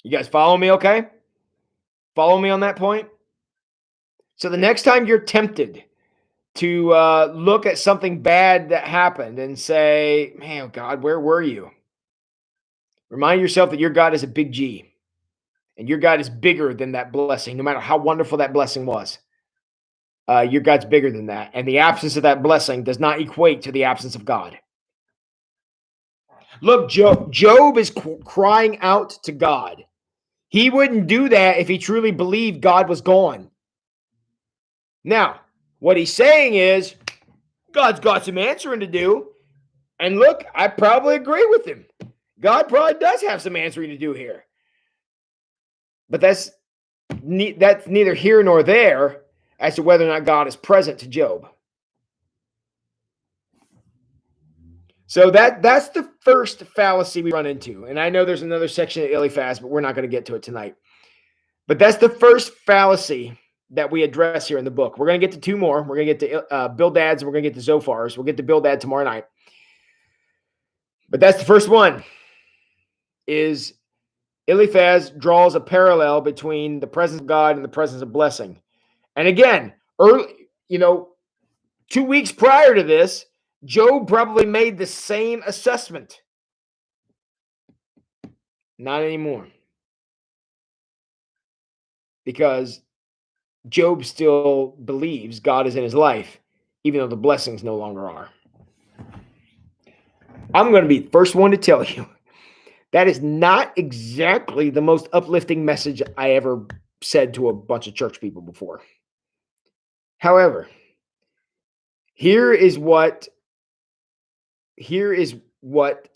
You guys follow me, okay? Follow me on that point? So the next time you're tempted to look at something bad that happened and say, man, God, where were you? Remind yourself that your God is a big G. And your God is bigger than that blessing, no matter how wonderful that blessing was. Your God's bigger than that. And the absence of that blessing does not equate to the absence of God. Look, Job is crying out to God. He wouldn't do that if he truly believed God was gone. Now, what he's saying is, God's got some answering to do. And look, I probably agree with him. God probably does have some answering to do here. But that's neither here nor there as to whether or not God is present to Job. So that's the first fallacy we run into. And I know there's another section of Eliphaz, but we're not going to get to it tonight. But that's the first fallacy that we address here in the book. We're going to get to two more. We're going to get to Bildads and we're going to get to Zophars. We'll get to Bildad tomorrow night. But that's the first one, is Eliphaz draws a parallel between the presence of God and the presence of blessing. And again, 2 weeks prior to this, Job probably made the same assessment. Not anymore. Because Job still believes God is in his life, even though the blessings no longer are. I'm going to be the first one to tell you that is not exactly the most uplifting message I ever said to a bunch of church people before. However, here is what here is what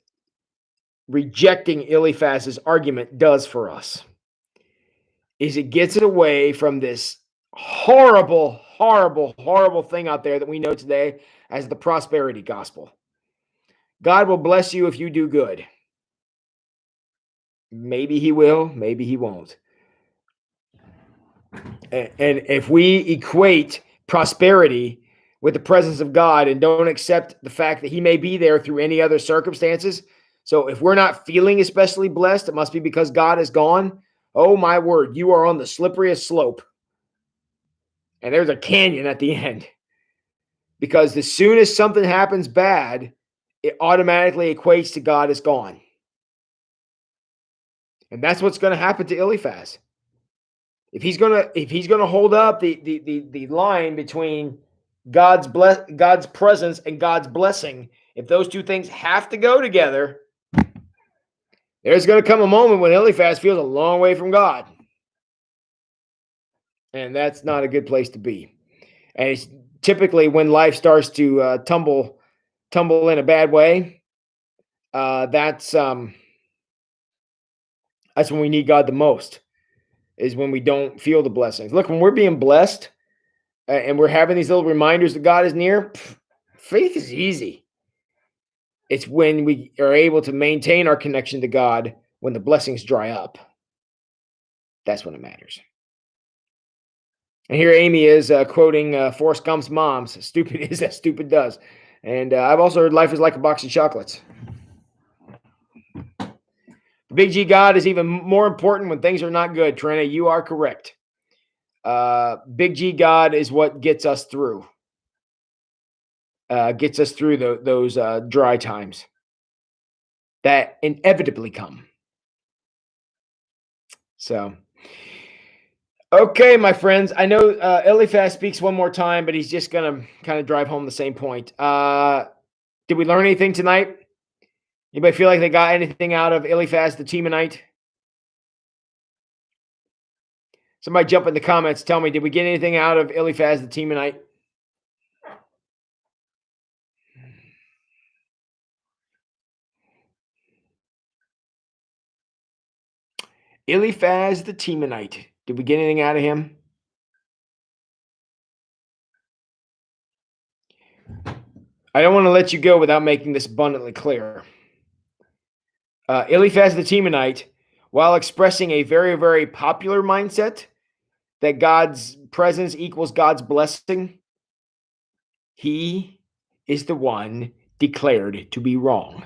rejecting Eliphaz's argument does for us. Is it gets it away from this horrible, horrible, horrible thing out there that we know today as the prosperity gospel. God will bless you if you do good. Maybe he will, maybe he won't. And if we equate prosperity with the presence of God and don't accept the fact that he may be there through any other circumstances, so if we're not feeling especially blessed, it must be because God is gone. Oh my word, you are on the slipperiest slope. And there's a canyon at the end. Because as soon as something happens bad, it automatically equates to God is gone. And that's what's going to happen to Eliphaz. If he's gonna hold up the line between God's presence and God's blessing, if those two things have to go together, there's going to come a moment when Eliphaz feels a long way from God. And that's not a good place to be. And it's typically when life starts to tumble in a bad way, that's when we need God the most, is when we don't feel the blessings. Look, when we're being blessed and we're having these little reminders that God is near, faith is easy. It's when we are able to maintain our connection to God when the blessings dry up. That's when it matters. And here Amy is quoting Forrest Gump's mom's, stupid is as stupid does. And I've also heard life is like a box of chocolates. Big G God is even more important when things are not good. Trina, you are correct. Big G God is what gets us through. Those dry times that inevitably come. So, okay, my friends. I know Eliphaz speaks one more time, but he's just going to kind of drive home the same point. Did we learn anything tonight? Anybody feel like they got anything out of Eliphaz the Temanite? Somebody jump in the comments. Tell me, did we get anything out of Eliphaz the Temanite? Eliphaz the Temanite. Did we get anything out of him? I don't want to let you go without making this abundantly clear. Eliphaz the Temanite, while expressing a very, very popular mindset that God's presence equals God's blessing, he is the one declared to be wrong.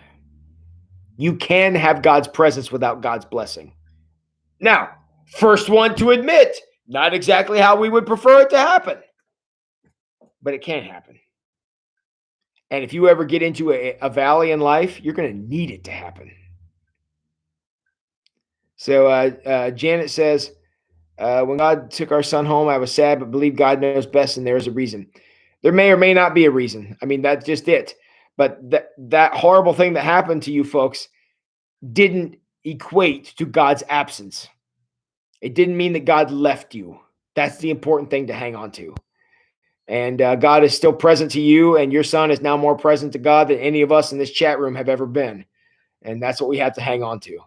You can have God's presence without God's blessing. Now, first one to admit, not exactly how we would prefer it to happen, but it can happen. And if you ever get into a valley in life, you're going to need it to happen. So Janet says, when God took our son home, I was sad, but believe God knows best, and there's a reason. There may or may not be a reason. I mean, that's just it. But that horrible thing that happened to you folks didn't equate to God's absence. It didn't mean that God left you. That's the important thing to hang on to. And God is still present to you, and your son is now more present to God than any of us in this chat room have ever been. And that's what we have to hang on to.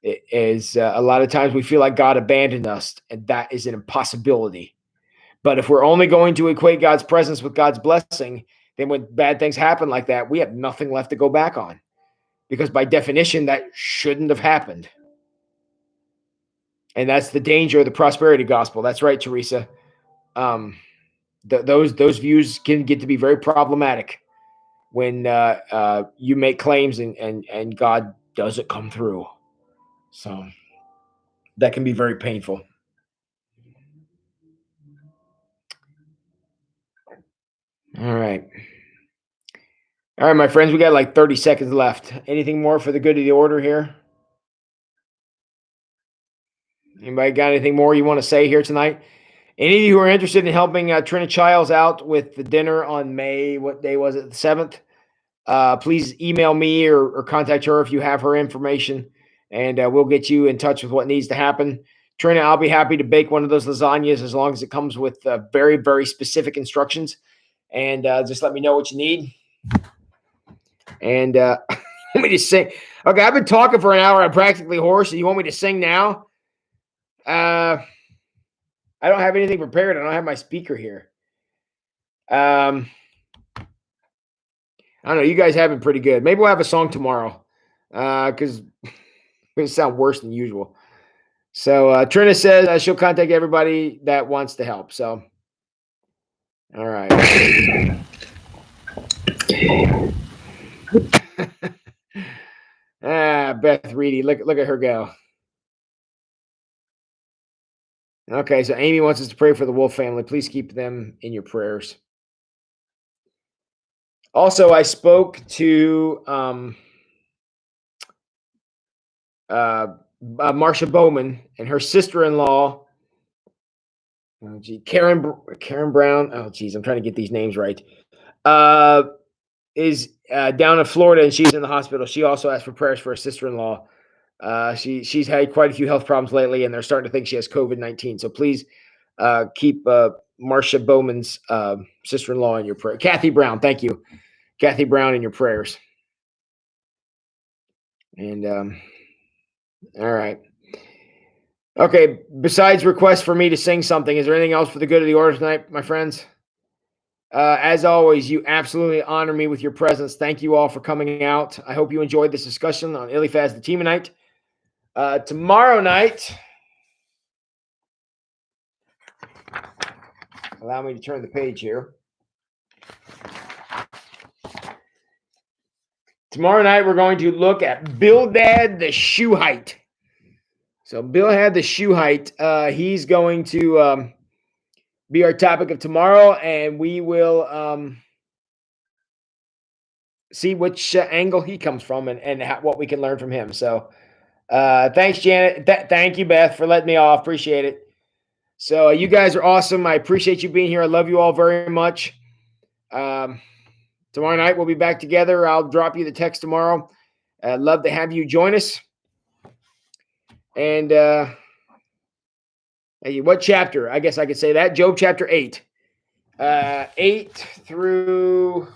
It is a lot of times we feel like God abandoned us, and that is an impossibility. But if we're only going to equate God's presence with God's blessing, then when bad things happen like that, we have nothing left to go back on. Because by definition, that shouldn't have happened. And that's the danger of the prosperity gospel. That's right, Teresa. Those views can get to be very problematic when you make claims and God doesn't come through. So that can be very painful. All right, my friends, we got like 30 seconds left. Anything more for the good of the order here? Anybody got anything more you want to say here tonight? Any of you who are interested in helping Trina Childs out with the dinner on May, what day was it, the 7th? Please email me or contact her if you have her information, and we'll get you in touch with what needs to happen. Trina, I'll be happy to bake one of those lasagnas as long as it comes with very, very specific instructions. And just let me know what you need. And want me to sing? Okay, I've been talking for an hour. I'm practically hoarse. And you want me to sing now? I don't have anything prepared. I don't have my speaker here. I don't know. You guys have been pretty good. Maybe we'll have a song tomorrow because it's going to sound worse than usual. So Trina says she'll contact everybody that wants to help. So, all right. Beth Reedy, look at her go. Okay, so Amy wants us to pray for the Wolf family. Please keep them in your prayers. Also, I spoke to Marsha Bowman and her sister-in-law. Oh, gee, Karen Brown. Oh, geez, I'm trying to get these names right. Is down in Florida and she's in the hospital. She also asked for prayers for her sister-in-law. She's had quite a few health problems lately, and they're starting to think she has COVID-19. So please keep Marsha Bowman's sister-in-law in your prayer. Kathy Brown, thank you, Kathy Brown, in your prayers. And all right. Okay. Besides requests for me to sing something, is there anything else for the good of the order tonight, my friends? As always, you absolutely honor me with your presence. Thank you all for coming out. I hope you enjoyed this discussion on Eliphaz the Temanite. Tomorrow night, allow me to turn the page here. Tomorrow night, we're going to look at Bildad the Shuhite. So Bildad the Shuhite, he's going to be our topic of tomorrow, and we will see which angle he comes from and what we can learn from him. So thanks, Janet. Thank you, Beth, for letting me off. Appreciate it. So you guys are awesome. I appreciate you being here. I love you all very much. Tomorrow night, we'll be back together. I'll drop you the text tomorrow. I'd love to have you join us. And what chapter? I guess I could say that. Job chapter 8. 8 through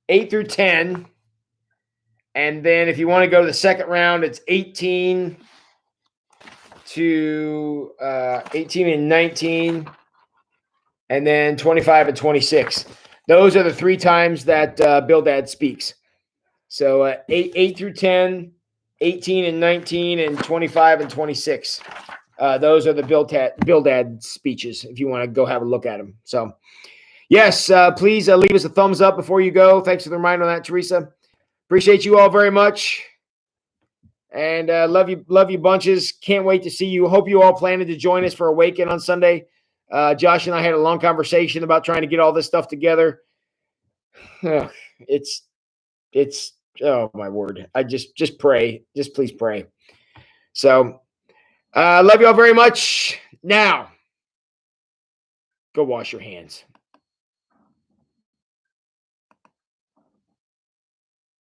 10. And then if you want to go to the second round, it's 18 and 19. And then 25 and 26. Those are the 3 times that Bildad speaks. So 8 through 10, 18 and 19, and 25 and 26. Those are the Bildad speeches if you want to go have a look at them. So, yes, please leave us a thumbs up before you go. Thanks for the reminder on that, Teresa. Appreciate you all very much. And love you bunches. Can't wait to see you. Hope you all planning to join us for Awaken on Sunday. Josh and I had a long conversation about trying to get all this stuff together. It's oh my word. I just pray. Just please pray. So love you all very much. Now, go wash your hands.